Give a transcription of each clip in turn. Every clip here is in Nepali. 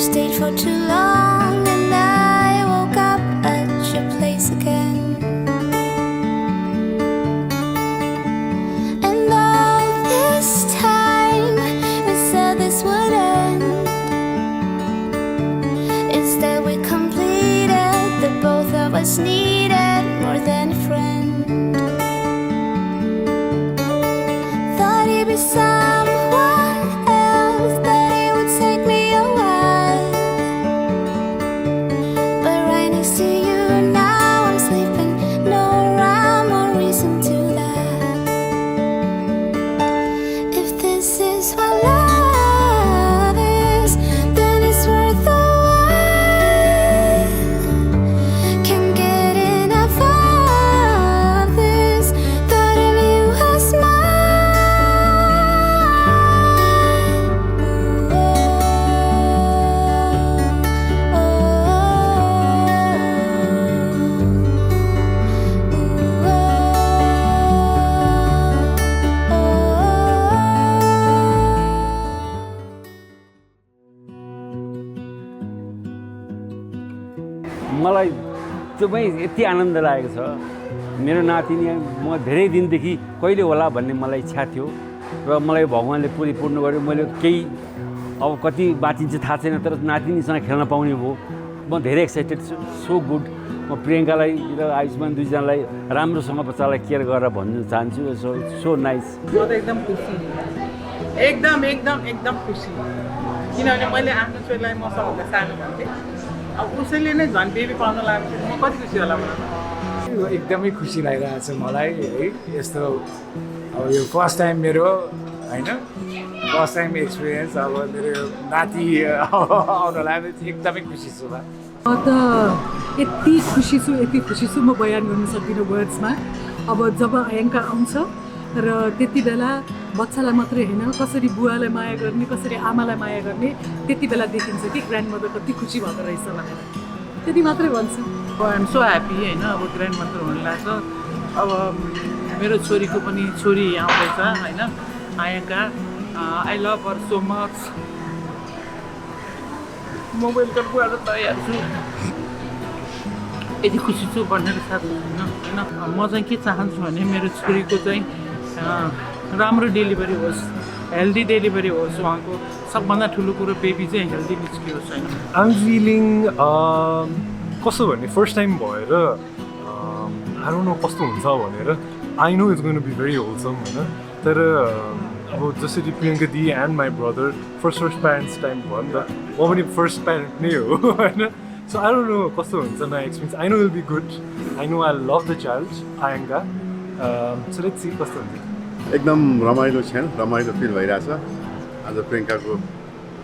stayed for too long, and I woke up at your place again. And all this time we said this would end. Instead we completed that both of us needed more than a friend. Thought he'd be someone else, that it would take me a while. But right next to you now I'm sleeping, no rhyme or reason to that. If this is what love is, then it's worth the while. Can't get enough of this thought of you as मलाई एकदमै यति आनन्द लागेको छ। मेरो नातिनी म धेरै दिनदेखि कहिले होला भन्ने मलाई इच्छा थियो र मलाई भगवान्ले पूर्ण गर्यो। मैले केही अब कति बाँचिन्छ थाहा छैन, तर नातिनीसँग खेल्न पाउने भयो। म धेरै एक्साइटेड छु। So good. म प्रियङ्कालाई र आयुष्मान दुईजनालाई राम्रोसँग बच्चालाई केयर गरेर भन्न चाहन्छु। So nice. म त एकदम खुसी, एकदम खुसी, किनभने मैले आफ्नो छोरीलाई म सबभन्दा सानो भन्थेँ। अब उसैले नै झन् बेबी पाउन लागेको म कति खुसी होला मलाई। एकदमै खुसी लागिरहेको छ मलाई है। यस्तो अब यो फर्स्ट टाइम मेरो होइन, फर्स्ट टाइम एक्सपिरियन्स। अब मेरो नाति आउन लागेपछि एकदमै खुसी छु म। म त यति खुसी छु म बयान गर्न सक्दिनँ वर्ड्समा। अब जब आयङ्का आउँछ र त्यति बेला बच्चालाई मात्रै होइन, कसरी बुवालाई माया गर्ने, कसरी आमालाई माया गर्ने, त्यति बेला देखिन्छ कि ग्रान्ड मदर कति खुसी भएको रहेछ भनेर। त्यति मात्रै भन्छु। आइएम सो ह्याप्पी होइन। अब ग्रान्ड मदर हुन लाग्छ। अब मेरो छोरीको पनि छोरी आउँदैछ होइन, Ayanka. I love her so much. म वेलकम गरेर तयार छु। यति खुसी छु भनेर साथ होइन। म चाहिँ के चाहन्छु भने मेरो छोरीको चाहिँ राम्रो डेलिभरी होस्, हेल्दी डेलिभरी होस्। उहाँको सबभन्दा ठुलो कुरो बेबी चाहिँ हेल्दी निस्कियोस् होइन। आइम फिलिङ कस्तो भन्ने फर्स्ट टाइम भएर आई डोन्ट नो कस्तो हुन्छ भनेर। I know it's going to be very wholesome होइन। तर अब जसरी Priyanka di and my brother first parents time भयो नि त, म पनि फर्स्ट प्यारेन्ट नै हो होइन। सो आई डोन्ट नो कस्तो हुन्छ नयाँ experience. I know will be good. I know I love the child Ayanka. So let's see कस्तो हुन्छ। एकदम रमाइलो क्षण, रमाइलो फिल भइरहेछ। आज प्रियङ्काको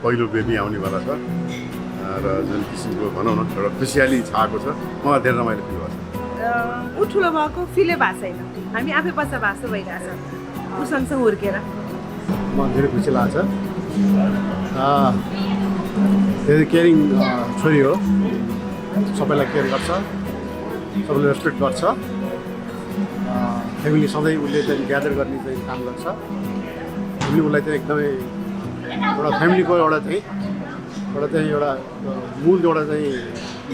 पहिलो बेबी आउनेवाला छ र जुन किसिमको भनौँ न एउटा खुसियाली छाएको छ, मलाई धेरै रमाइलो फिल भएको छ। ऊ ठुलो भएको फिलै भएको छैन, हामी आफै बच्चा भाषा भइरहेछ ऊ सँगसँगै हुर्केर। म धेरै खुसी लाग्छ। धेरै केयरिङ छोरी हो, सबैलाई केयर गर्छ, सबैले रेस्पेक्ट गर्छ। फ्यामिली सधैँ उसले चाहिँ ग्यादर गर्ने चाहिँ काम गर्छ। हामीले उसलाई चाहिँ एकदमै एउटा फ्यामिलीको एउटा मूल एउटा चाहिँ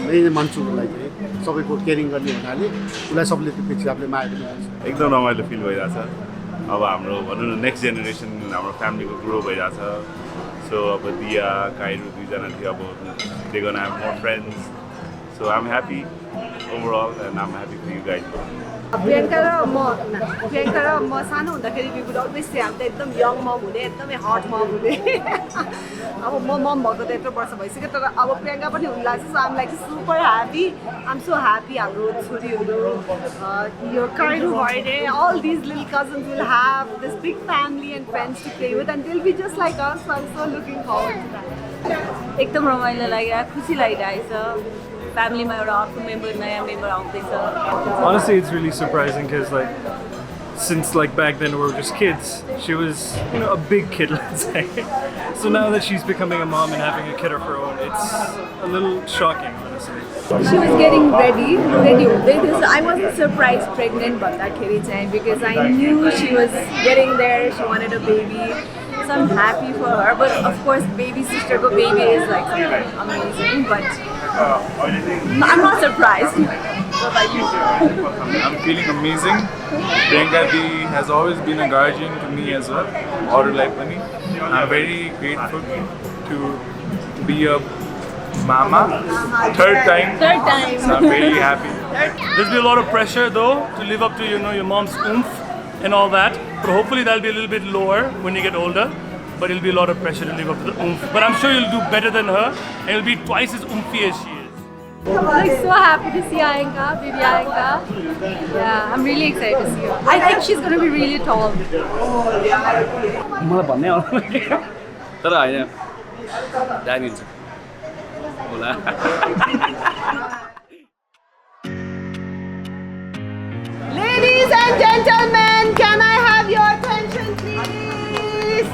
नै मान्छु उसलाई चाहिँ। सबैको केयरिङ गर्ने हुनाले उसलाई सबले त्यो हिसाबले माया पनि गर्छ। एकदम रमाइलो फिल भइरहेछ। अब हाम्रो भनौँ न नेक्स्ट जेनेरेसन हाम्रो फ्यामिलीको ग्रो भइरहेछ। सो अब दिया काइरू दुईजना थियो, अब they gonna have more friends. So I am happy overall and I am happy for you guys. Priyanka र म सानो हुँदाखेरि वी वुड अलवेज से हामी त एकदम यङ मम हुने, एकदमै हट मम हुने। अब म मम भएको त यत्रो वर्ष भइसक्यो, तर अब प्रियङ्का पनि हुन लाग्छ। So am like super happy. Am so happy हाम्रो छोरीहरू यो काइरू भयो अरे all these little cousins will have this big family and friends to play with and they will be just like us. I am so looking forward to that. एकदम रमाइलो लागिरहेको, खुसी लागिरहेछ। फ्यामिलीमा एउटा अर्को मेम्बर, नयाँ मेम्बर आउँदैछ। Honestly, it's really surprising because since back then we were just kids, she was a big kid, let's say. So now that she's becoming a mom and having a kid of her own, it's a little shocking, honestly. She was getting ready. I wasn't surprised pregnant भन्दाखेरि चाहिँ because I knew she was getting there. She wanted a baby. So I'm happy for her. But of course, baby sister go baby is like something amazing. But I'm not surprised. What about you? I'm feeling amazing. Priyanka Di has always been a guardian to me as well. Or like money. I'm very grateful to be a mama. Third time. So I'm very happy. There's been a lot of pressure though to live up to your mom's oomph and all that. But hopefully that'll be a little bit lower when you get older. But it'll be a lot of pressure to live up to the oomph. But I'm sure you'll do better than her, and you'll be twice as oomphy as she is. I'm like so happy to see Ayanka, baby Ayanka. Yeah, I'm really excited to see her. I think she's gonna be really tall. मलाई भन्नै आउँदैन तर होइन जानिन्छ होला Ladies and gentlemen, can I have your attention please?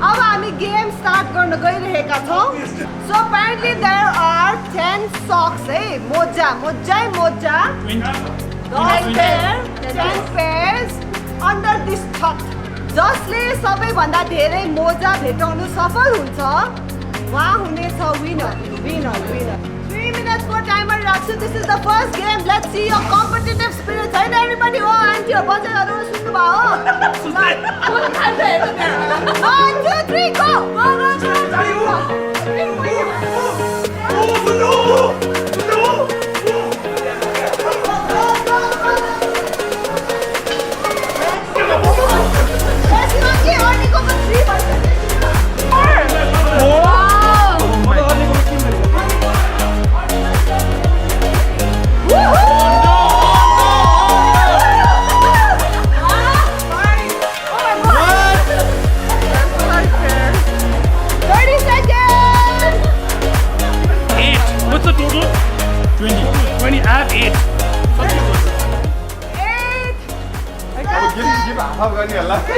अब हामी गेम स्टार्ट गर्न गइरहेका छौँ. So apparently there are 10 socks है मोजा मोजा 10 pairs under this thought. जसले सबैभन्दा धेरै मोजा भेटाउनु सफल हुन्छ उहाँ हुनेछ विनर. 3 minutes for timer राख्छु. This is the first game. Let's see your competitive spirit. होइन everybody हो आन्टीहरू बजारहरू सुन्नुभयो हो? 1, 2, 3 go. What's the total? 20. I have 8. give half गर्ने होला 5,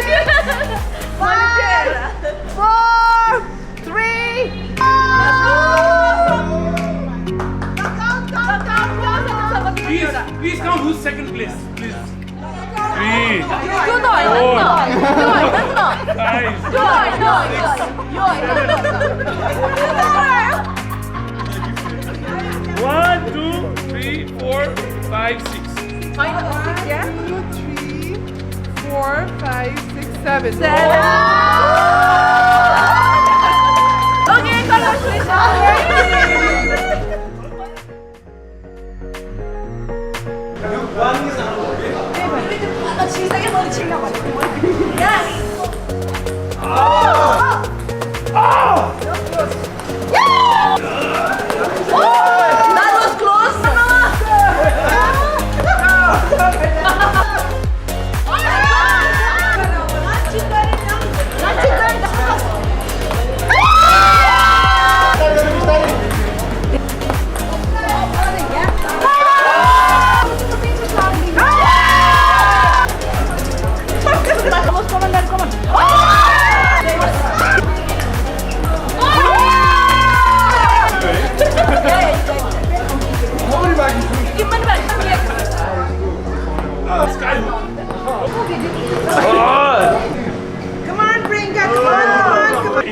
4, 3. Please count who's second place. Please. 3. 1, 2, 3, 4, 5, 6. 2, 3, 4, 5, 6, 7. Okay, That was close. Come on, Priyanka, come on.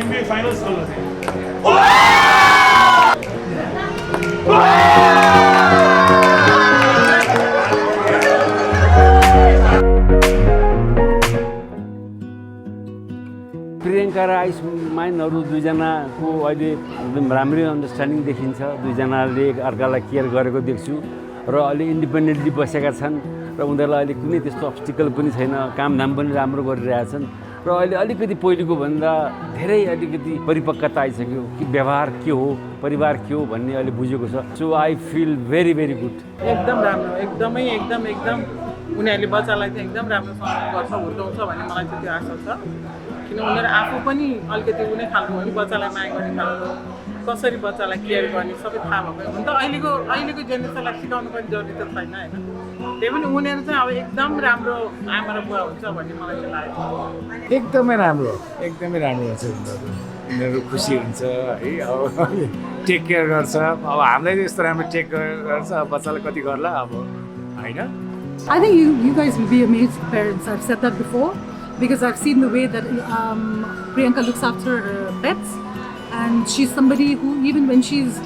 NBA finals. Priyanka र आयुष्मानहरू दुईजनाको अहिले एकदम राम्रै अन्डरस्ट्यान्डिङ देखिन्छ. दुईजनाले अर्कालाई केयर गरेको देख्छु र अहिले इन्डिपेन्डेन्टली बसेका छन् र उनीहरूलाई अहिले कुनै त्यस्तो अब्स्टिकल पनि छैन. कामधाम पनि राम्रो गरिरहेछन् र अहिले अलिकति पहिलेको भन्दा धेरै अलिकति परिपक्वता आइसक्यो कि व्यवहार के हो, परिवार के हो भन्ने अहिले बुझेको छ. So I feel very very good. एकदम राम्रो, एकदम उनीहरूले बच्चालाई चाहिँ एकदम राम्रोसँग गर्छ, हुर्काउँछ भन्ने मलाई चाहिँ त्यो आशा छ. किन उनीहरू आफू पनि अलिकति कुनै खालको हो नि बच्चालाई माया गर्ने खालको, कसरी बच्चालाई केयर गर्ने सबै थाहा भएको हुन त अहिलेको जेनेरेसनलाई सिकाउनु पनि जरुरी त छैन होइन. त्यही पनि उनीहरू चाहिँ अब एकदम राम्रो आमा र बुवा हुन्छ भन्ने मलाई चाहिँ लाग्छ. एकदमै राम्रो हुन्छ उनीहरू खुसी हुन्छ है. अब टेक केयर गर्छ. अब हामीलाई यस्तो राम्रो टेक गर्छ, अब बच्चालाई कति गर्ला अब होइन. I think you guys will be amazed parents. I've said that before. because I've seen the way that Priyanka looks after her pets, and she's somebody who, even when she's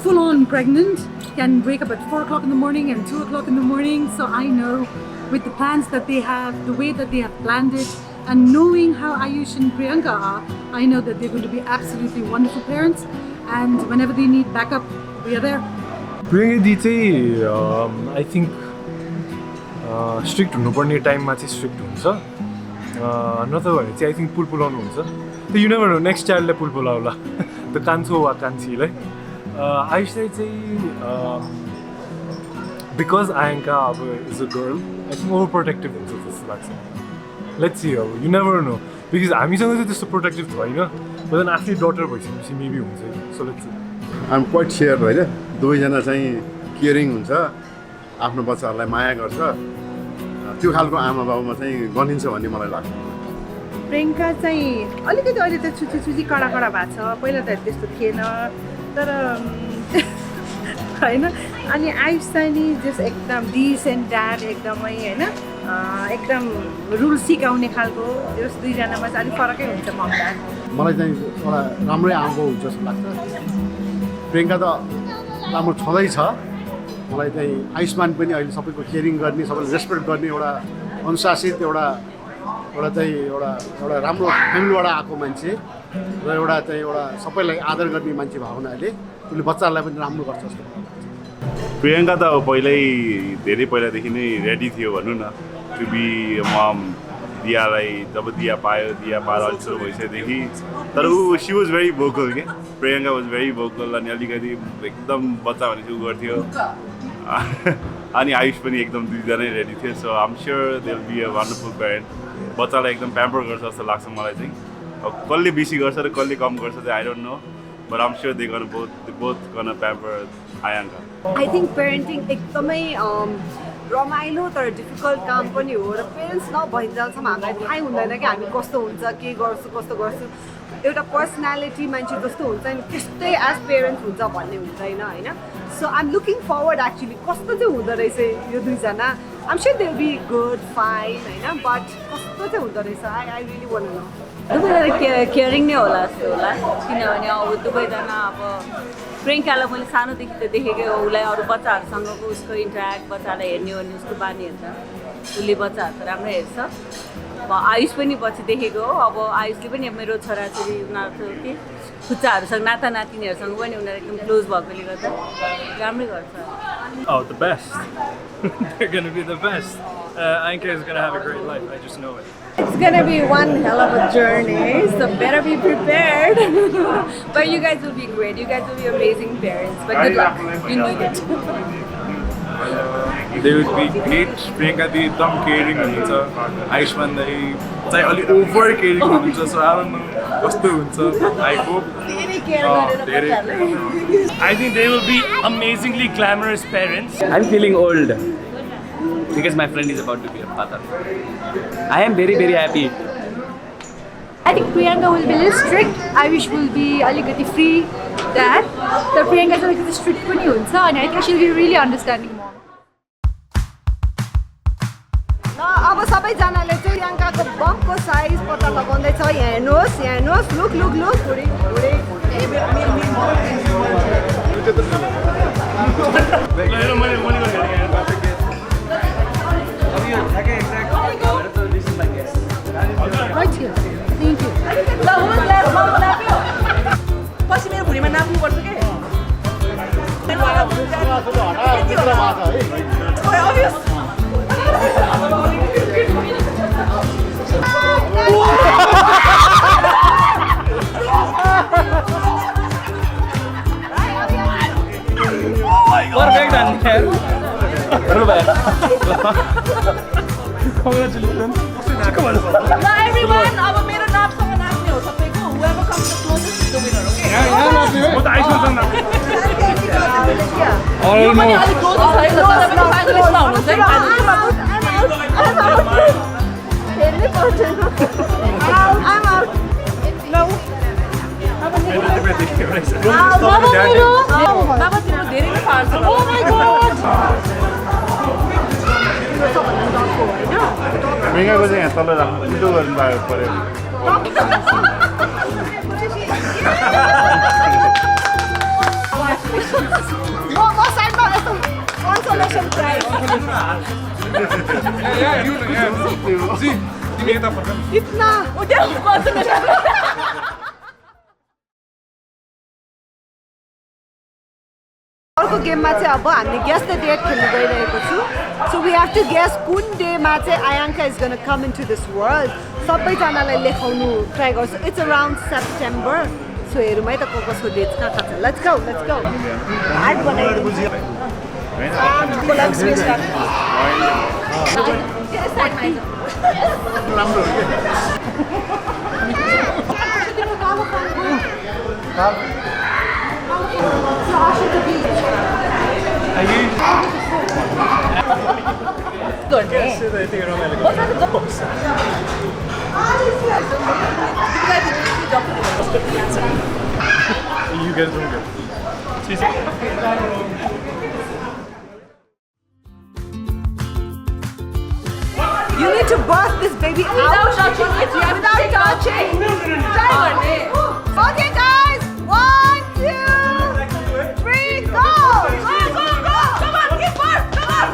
full on pregnant, can wake up at 4 o'clock in the morning and 2 o'clock in the morning. So I know with the plans that they have, the way that they have planned it, and knowing how Ayush and Priyanka are, I know that they're going to be absolutely wonderful parents. And whenever they need backup, we are there. Priyanka di चाहिँ I think strict हुनुपर्ने टाइममा चाहिँ strict हुन्छ. नत्र भने चाहिँ I think पुलपुलाउनु हुन्छ. You never know, next child ले पुलपुलाउला. त कान्छो वा कान्छीलाई. आयुषलाई चाहिँ because Ayanka is a girl, I think overprotective हुन्छ जस्तो लाग्छ. Let's see, you never know. Because हामीसँग चाहिँ त्यस्तो protective छैन. But then after daughter भइसकेपछि maybe हुन्छ. So let's see. I'm quite sure होइन दुवैजना चाहिँ केयरिङ हुन्छ आफ्नो बच्चाहरूलाई माया गर्छ त्यो खालको आमा बाबुमा चाहिँ गनिन्छ भन्ने मलाई लाग्छ प्रियङ्का चाहिँ अलिकति अहिले त छुची कडा भएको छ पहिला त त्यस्तो थिएन तर होइन अनि आयुष चाहिँ नि जस्ट एकदम डिसेन्ट ड्याड एकदमै होइन एकदम रुल सिकाउने खालको जस दुईजनामा चाहिँ अलिक फरकै हुन्छ मम ड्याड मलाई चाहिँ एउटा राम्रै आमा हुन्छ जस्तो लाग्छ प्रियङ्का त राम्रो छँदैछ मलाई चाहिँ आयुष्मान पनि अहिले सबैको केयरिङ गर्ने सबैले रेस्पेक्ट गर्ने एउटा अनुशासित एउटा राम्रो फ्यामिलीबाट आएको मान्छे र एउटा सबैलाई आदर गर्ने मान्छे भएको हुनाले उसले बच्चाहरूलाई पनि राम्रो गर्छ जस्तो प्रियङ्का त अब धेरै पहिलादेखि नै रेडी थियो भनौँ न टु बी मम दियालाई जब दिया पाएर अलिक ठुलो भइसकेदेखि तर सी वाज भेरी भोकल के प्रियङ्का वाज भेरी भोकल अनि अलिकति एकदम बच्चा भनेपछि उ गर्थ्यो अनि आयुष पनि एकदम दुईजनै रेडी थियो so I am sure they will be a wonderful parent बच्चालाई एकदम प्याम्पर गर्छ जस्तो लाग्छ मलाई चाहिँ अब कसले बेसी गर्छ र कसले कम गर्छ चाहिँ I don't know but I am sure they both gonna pamper Ayanka I think parenting एकदमै रमाइलो तर डिफिकल्ट काम पनि हो र पेरेन्ट्स नभइन्जेलसम्म हामीलाई थाहै हुँदैन कि हामी कस्तो हुन्छ के गर्छु कस्तो गर्छु एउटा पर्सनालिटी मान्छे जस्तो हुन्छ नि त्यस्तै एज पेरेन्ट्स हुन्छ भन्ने हुँदैन होइन so I am looking forward actually कस्तो चाहिँ हुँदो रहेछ यो दुईजना I am sure they will be good fine होइन बट कस्तो चाहिँ हुँदो रहेछ I really want to know दुवैजना केयरिङ नै होला जस्तो होला किनभने अब दुवैजना अब प्रियङ्कालाई मैले सानोदेखि त देखेकै हो उसलाई अरू बच्चाहरूसँगको उसको इन्टरेक्ट बच्चालाई हेर्ने हो भने उसको बानी हेर्छ उसले बच्चाहरू त राम्रै हेर्छ अब आयुष पनि पछि देखेको हो अब आयुषले पनि मेरो छोराछोरी उनीहरू कि खुच्चाहरूसँग नाता नातिनीहरूसँग पनि उनीहरू एकदम क्लोज भएकोले गर्दा राम्रै गर्छ Oh, the best. They're going to be the best. Ayanka is going to have a great life. I just know it. It's gonna be one hell of a journey, so better be prepared. But you guys will be great. You guys will be amazing parents. But good luck. You need it. They would be great. Priyanka di एकदम caring हुनुहुन्छ आयुष्मान दाइ चाहिँ अलिक ओभर केयरिङ हुनुहुन्छ सो आई डोन्ट नो कस्तो हुन्छ I hope I think they will be amazingly glamorous parents. I'm feeling old because my friend is about to be a father. I am very, very happy. I think Priyanka will be a little strict. Ayush will be a little free dad. So Priyanka is a little strict पनि हुन्छ and I think she'll be really understanding mom. अब सबैजनाले चाहिँ प्रियङ्काको बमको साइज पत्ता लगाउँदैछ यहाँ हेर्नुहोस् look Right here. Thank you. पछि मेरो भुँडीमा नाप्नुपर्छ के Perfect, Daniel. Congratulations. ल एभ्रीवन अब मेरो नापसँग नाप्ने हो सबैको whoever comes the closest is the winner okay म त आइसक्छु न यो पनि अलिक क्लोज छ है तपाईँ पनि फाइनलिस्टमा हुनुहुन्छ है हेर्नै पर्दैन I'm out no बाबा तिम्रो धेरै नै पार्छ oh my god प्रियङ्काको चाहिँ यहाँ तल राख्नु उल्टो गर्नु पऱ्यो म साइडमा यस्तो कन्सोलेसन प्राइज इतना अर्को गेममा चाहिँ अब हामीले गेस द डेट खेल्नु गइरहेको छु so we have to guess कुन डेमा चाहिँ Ayanka is gonna come into this world सबैजनालाई लेखाउनु ट्राई गर्छु इट्स अराउन्ड सेप्टेम्बर सो हेरौँ है त कसको डेट कहाँ छ लेट्स गो हार्ड बनाइदिनु राम्रो हो You guys don't go. You need to birth this baby without touching it. Without touching. Okay, guys. 1, 2, 3, go! Go! Come on, give birth! Come on!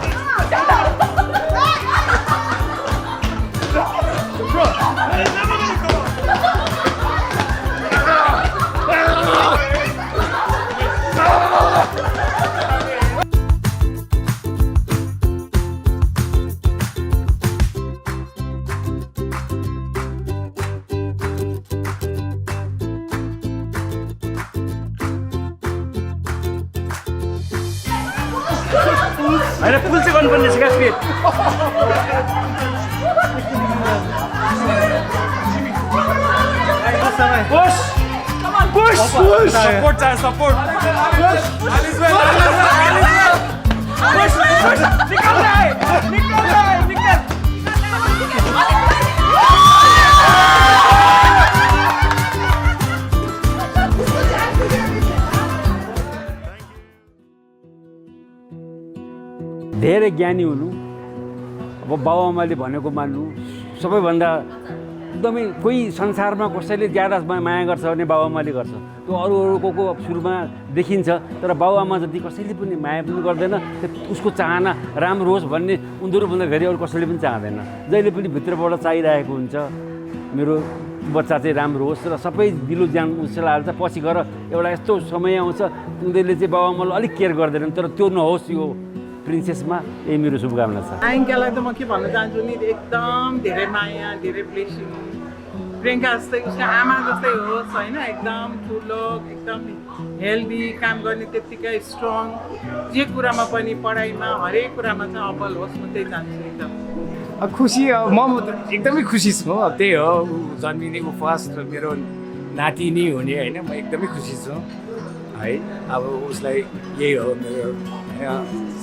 होइन पुल चाहिँ गर्नुपर्ने छ क्या speed push push push support चाहियो सपोर्ट निकल रहा है धेरै ज्ञानी हुनु अब बाबुआमाले भनेको मान्नु सबैभन्दा एकदमै कोही संसारमा कसैले ज्यादा माया गर्छ भने बाबुआमाले गर्छ त्यो अरूको सुरुमा देखिन्छ तर बाबुआमा जति कसैले पनि माया पनि गर्दैन उसको चाहना राम्रो होस् भन्ने उनीहरूभन्दा धेरै अरू कसैले पनि चाहँदैन जहिले पनि भित्रबाट चाहिरहेको हुन्छ मेरो बच्चा चाहिँ राम्रो होस् र सबै दिलो ज्यान उसलाई हाल्छ पछि गएर एउटा यस्तो समय आउँछ उनीहरूले चाहिँ बाबुआमालाई अलिक केयर गर्दैनन् तर त्यो नहोस् यो प्रिन्सेसमा यही मेरो शुभकामना छ आयङ्कालाई त म के भन्न चाहन्छु नि एकदम धेरै माया धेरै ब्लेसिङ प्रियङ्का जस्तै उसको आमा जस्तै होस् होइन एकदम ठुलो एकदम हेल्दी काम गर्ने त्यत्तिकै स्ट्रङ जे कुरामा पनि पढाइमा हरेक कुरामा चाहिँ अब्बल होस् म त्यही चाहन्छु एकदम खुसी म एकदमै खुसी छु अब त्यही हो जन्मिने फर्स्ट मेरो नाति नै हुने होइन म एकदमै खुसी छु है अब उसलाई यही हो मेरो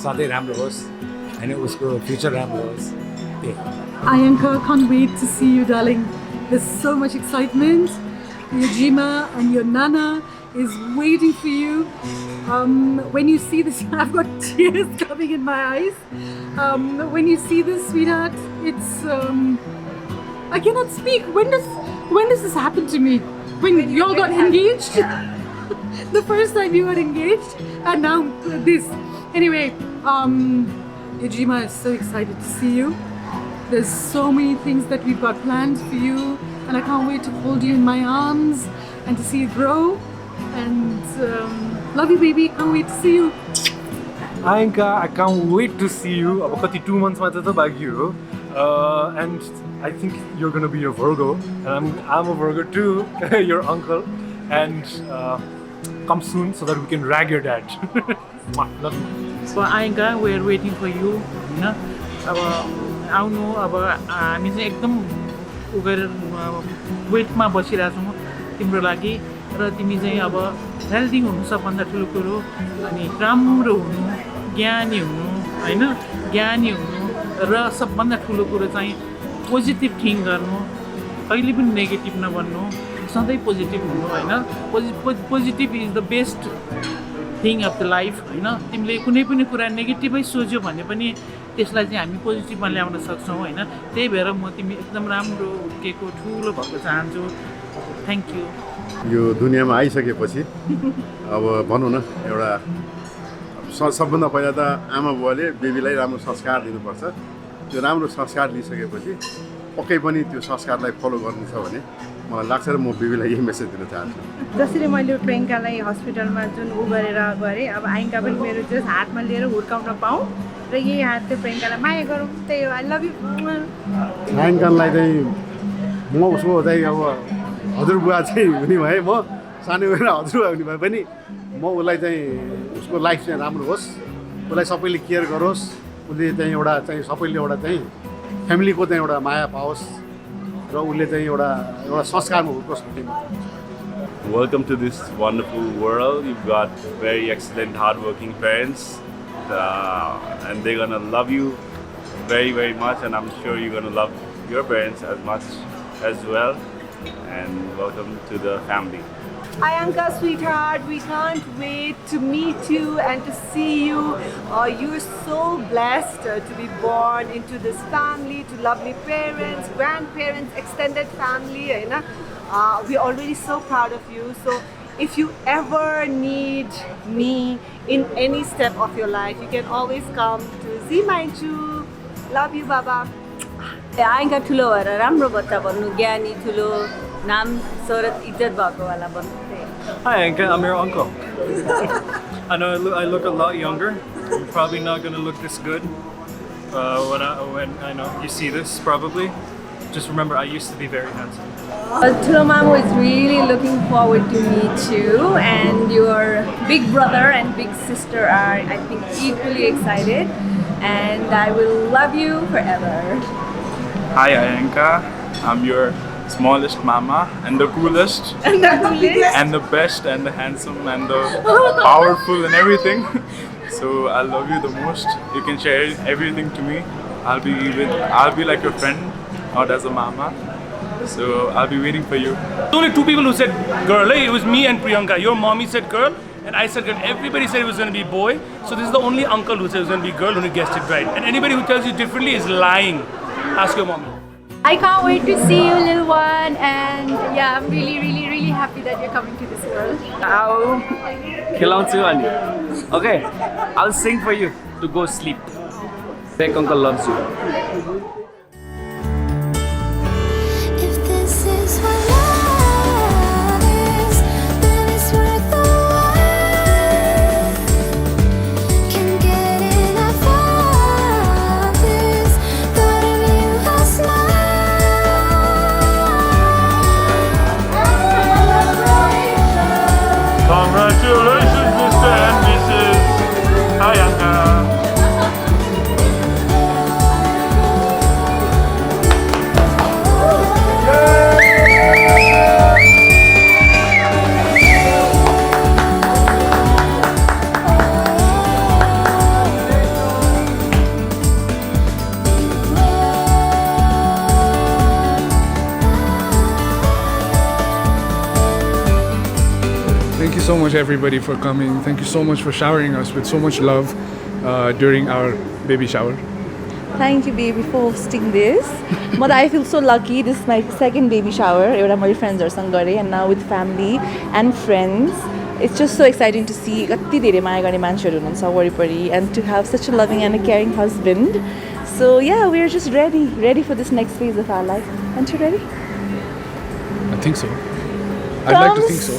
सधैँ राम्रो होस् होइन उसको फ्युचर राम्रो होस् त्यही Ayanka, can't wait to see you, darling. There's so much excitement. Your Jima and your Nana is waiting for you. When you see this, I've got tears coming in my eyes. When you see this, sweetheart, it's I cannot speak. When does this happen to me? When y'all got engaged? The first time you got engaged, and now this. Anyway, Yajima is so excited to see you. There's so many things that we've got planned for you, and I can't wait to hold you in my arms and to see you grow. And love you, baby. Can't wait to see you. Ayanka, I can't wait to see you. अब कति 2 months मात्र त बाँकी हो. And I think you're gonna be a Virgo, and I'm a Virgo too, your uncle. And come soon so that we can rag your dad. Love you. So आयङ्का we are waiting for you होइन अब आउनु अब हामी चाहिँ एकदम उ गरेर वेटमा बसिरहेछौँ तिम्रो लागि र तिमी चाहिँ अब हेल्दी हुनु सबभन्दा ठुलो कुरो अनि राम्रो हुनु ज्ञानी हुनु होइन ज्ञानी हुनु र सबभन्दा ठुलो कुरो चाहिँ पोजिटिभ थिङ्क गर्नु कहिले पनि नेगेटिभ नबन्नु सधैँ पोजिटिभ हुनु होइन positive is the best thing of the life होइन तिमीले कुनै पनि कुरा नेगेटिभै सोच्यो भने पनि त्यसलाई चाहिँ हामी पोजिटिभमा ल्याउन सक्छौँ होइन त्यही भएर म तिमी एकदम राम्रो हुर्केको ठुलो भएको चाहन्छु थ्याङ्क यू यो दुनियाँमा आइसकेपछि अब भनौँ न एउटा सबभन्दा पहिला त आमा बुवाले बेबीलाई राम्रो संस्कार दिनुपर्छ त्यो राम्रो संस्कार दिइसकेपछि पक्कै पनि त्यो संस्कारलाई फलो गर्नु छ भने मलाई लाग्छ र म बेबीलाई यही मेसेज दिन चाहन्छु जसरी मैले प्रियङ्कालाई हस्पिटलमा जुन उ गरेर गरेँ अब आइङ्का पनि मेरो जस्ट हातमा लिएर हुर्काउन पाऊँ र यही हातले प्रियङ्कालाई माया गरौँ त्यही हो आई लभ यु आइङ्कालाई चाहिँ म उसको चाहिँ अब हजुरबुवा चाहिँ हुने भए म सानो भएर हजुरबुवा हुने भए पनि म उसलाई चाहिँ उसको लाइफ चाहिँ राम्रो होस् उसलाई सबैले केयर गरोस् उसले चाहिँ एउटा चाहिँ सबैले एउटा चाहिँ फ्यामिलीको चाहिँ एउटा माया पाओस् र उसले चाहिँ एउटा संस्कारमा हुर्कोस् भन्ने Welcome to this wonderful world. You've got very excellent, hardworking parents, and they're gonna love you very, very much. And I'm sure you're gonna love your parents as much as well. And welcome to the family. Ayanka, sweetheart, we can't wait to meet you and to see you. You're so blessed to be born into this family, to lovely parents, grandparents, extended family. You know? We're already so proud of you. So if you ever need me in any step of your life, you can always come to Zimaiju. Love you, Baba. आइङ्का ठुलो भएर राम्रो बच्चा बन्नु ज्ञानी ठुलो नाम शोहरत इज्जत भएको वाला बन्नु Hi, Anka. I'm your uncle. I know I look a lot younger. I'm probably not going to look this good when I know you see this, probably. Just remember, I used to be very handsome. Tulo Mamu is really looking forward to meet you, and your big brother and big sister are, I think, equally excited. And I will love you forever. Hi, Ayanka. I'm your smallest mama and the coolest And the coolest. and the best and the handsome and the powerful and everything. So I love you the most. You can share everything to me. I'll be like your friend, not as a mama. So I'll be waiting for you. There's only two people who said girl. It was me and Priyanka. Your mommy said girl, and I said girl. Everybody said it was going to be boy. So this is the only uncle who said it was going to be girl who guessed it right. And anybody who tells you differently is lying. Ask your mommy. I can't wait to see you, little one. And yeah, I'm really, really, really happy that you're coming to this world. I'll khilauchu ani. Okay, I'll sing for you to go sleep. Big uncle loves you. If this is what love is, then it's worth the wait. Can't get enough of this. Thought of you last night. Congratulations, Mr. and Mrs. Ayanka. Thank you so much, everybody, for coming. Thank you so much for showering us with so much love during our baby shower. Thank you, baby, for hosting this. But I feel so lucky. This is my second baby shower. My friends are sangare, and now with family and friends. It's just so exciting to see and to have such a loving and a caring husband. So yeah, we're just ready for this next phase of our life. Aren't you ready? I think so. I'd like to think so.